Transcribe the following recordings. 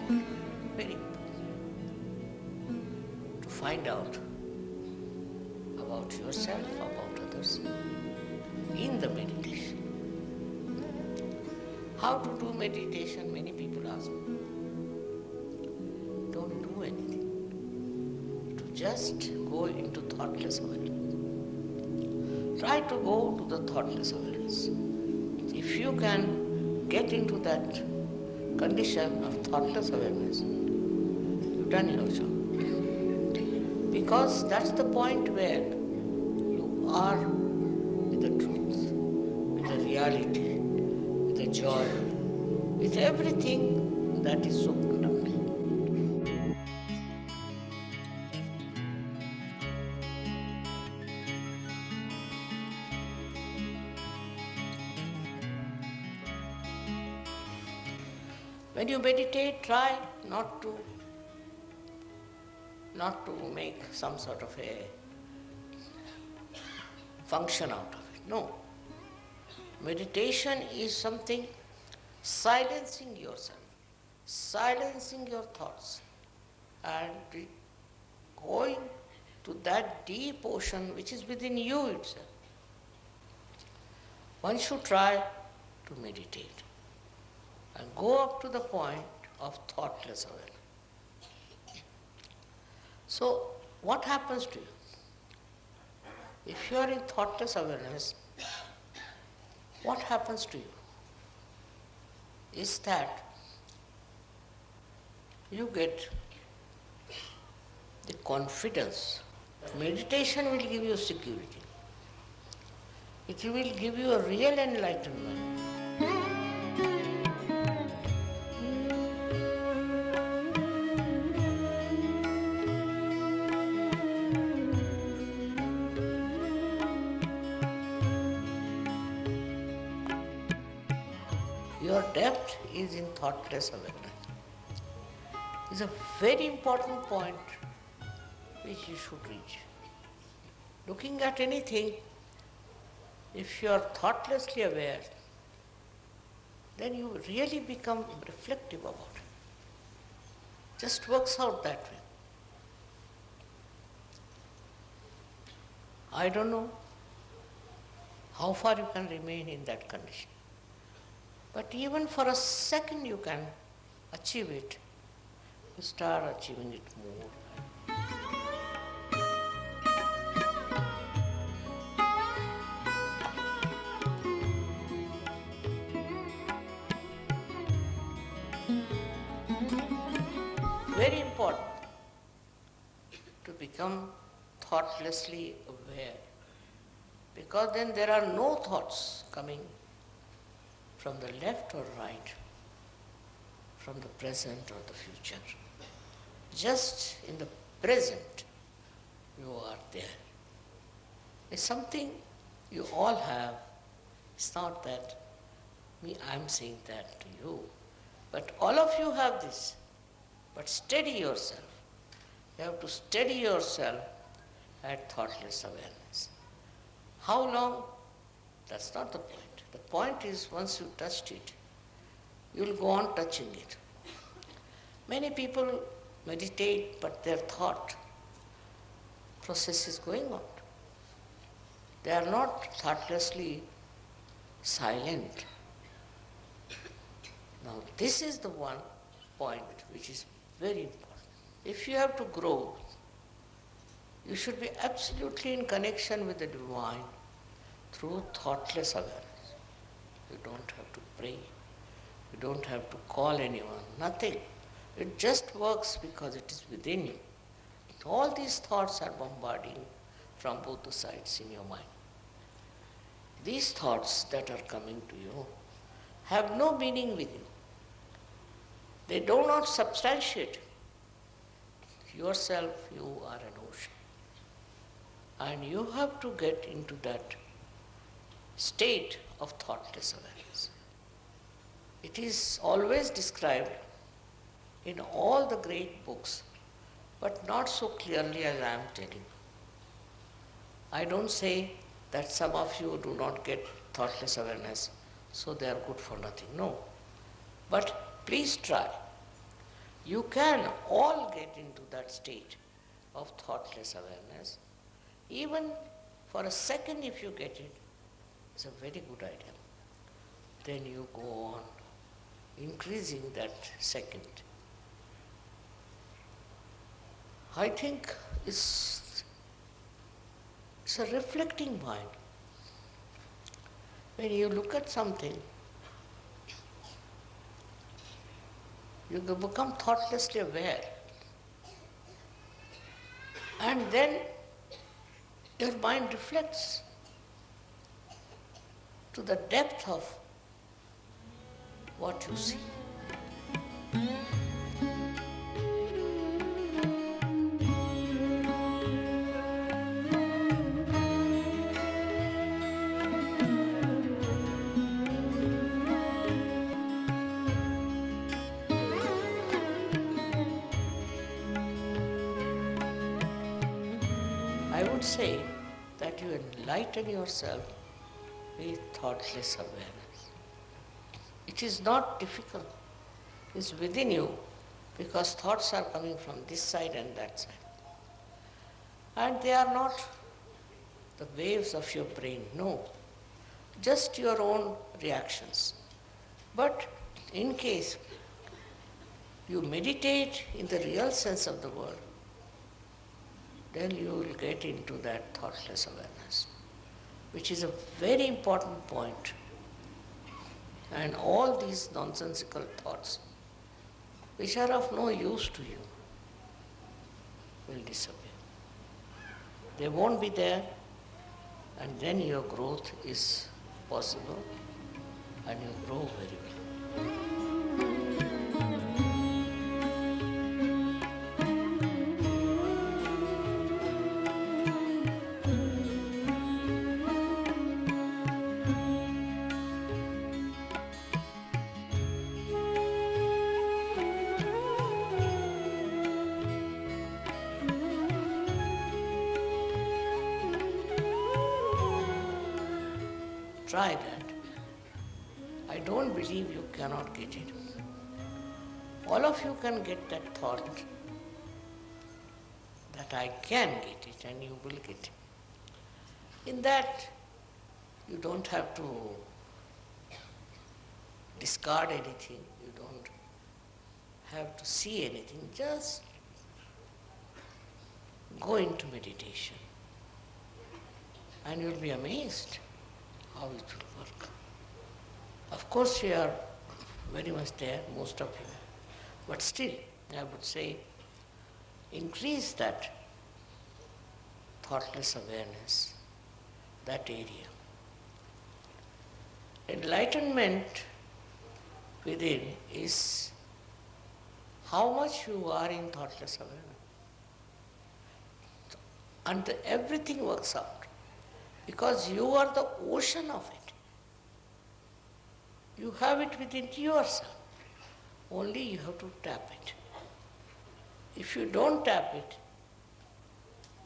Very important to find out about yourself, about others in the meditation. How to do meditation? Many people ask me. Don't do anything. To just go into thoughtless awareness. Try to go to the thoughtless awareness. If you can get into that condition of thoughtless awareness, you've done your job. Because that's the point where you are with the truth, with the reality, with the joy, with everything that is so fundamental. When you meditate, try not to make some sort of a function out of it. No. Meditation is something silencing yourself, silencing your thoughts, and going to that deep ocean which is within you itself. One should try to meditate and go up to the point of thoughtless awareness. So, what happens to you? If you are in thoughtless awareness, what happens to you is that you get the confidence. Meditation will give you security. It will give you a real enlightenment. Your depth is in thoughtless awareness. It's a very important point which you should reach. Looking at anything, if you are thoughtlessly aware, then you really become reflective about it. Just works out that way. I don't know how far you can remain in that condition. But even for a second you can achieve it. You start achieving it more. Very important to become thoughtlessly aware, because then there are no thoughts coming from the left or right, from the present or the future. Just in the present, you are there. It's something you all have. It's not that I'm saying that to you, but all of you have this. But steady yourself. You have to steady yourself at thoughtless awareness. How long? That's not the point. The point is, once you touched it, you will go on touching it. Many people meditate, but their thought process is going on. They are not thoughtlessly silent. Now, this is the one point which is very important. If you have to grow, you should be absolutely in connection with the divine through thoughtless awareness. You don't have to pray. You don't have to call anyone. Nothing. It just works because it is within you. All these thoughts are bombarding from both the sides in your mind. These thoughts that are coming to you have no meaning with you. They do not substantiate yourself. You are an ocean. And you have to get into that state of thoughtless awareness. It is always described in all the great books, but not so clearly as I am telling. I don't say that some of you do not get thoughtless awareness, so they are good for nothing. No. But please try. You can all get into that state of thoughtless awareness. Even for a second if you get it, it's a very good idea. Then you go on increasing that second. I think it's a reflecting mind. When you look at something, you become thoughtlessly aware. And then your mind reflects to the depth of what you see. I would say that you enlighten yourself with thoughtless awareness. It is not difficult. It's within you because thoughts are coming from this side and that side. And they are not the waves of your brain, no. Just your own reactions. But in case you meditate in the real sense of the word, then you will get into that thoughtless awareness, which is a very important point. And all these nonsensical thoughts, which are of no use to you, will disappear. They won't be there, and then your growth is possible, and you grow very well. Try that. I don't believe you cannot get it. All of you can get that thought that I can get it, and you will get it. In that, you don't have to discard anything, you don't have to see anything, just go into meditation. And you'll be amazed how it will work. Of course you are very much there, most of you, but still I would say increase that thoughtless awareness, that area. Enlightenment within is how much you are in thoughtless awareness. And everything works out. Because you are the ocean of it. You have it within yourself. Only you have to tap it. If you don't tap it,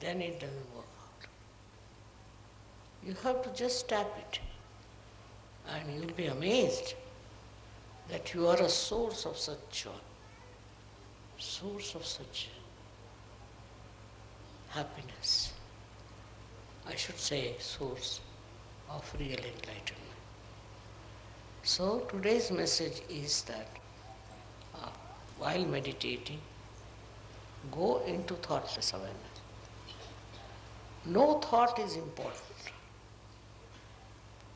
then it doesn't work out. You have to just tap it. And you'll be amazed that you are a source of such joy, source of such happiness. I should say source of real enlightenment. So today's message is that while meditating, go into thoughtless awareness. No thought is important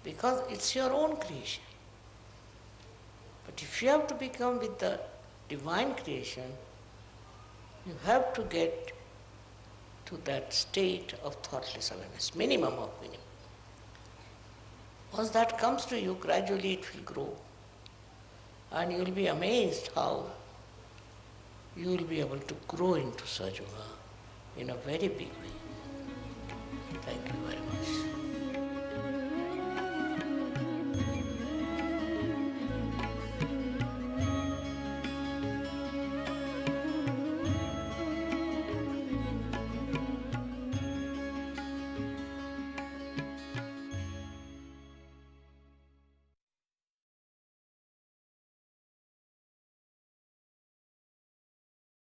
because it's your own creation. But if you have to become with the divine creation, you have to get to that state of thoughtless awareness, minimum of minimum. Once that comes to you, gradually it will grow. And you will be amazed how you will be able to grow into Sahaja in a very big way. Thank you very much.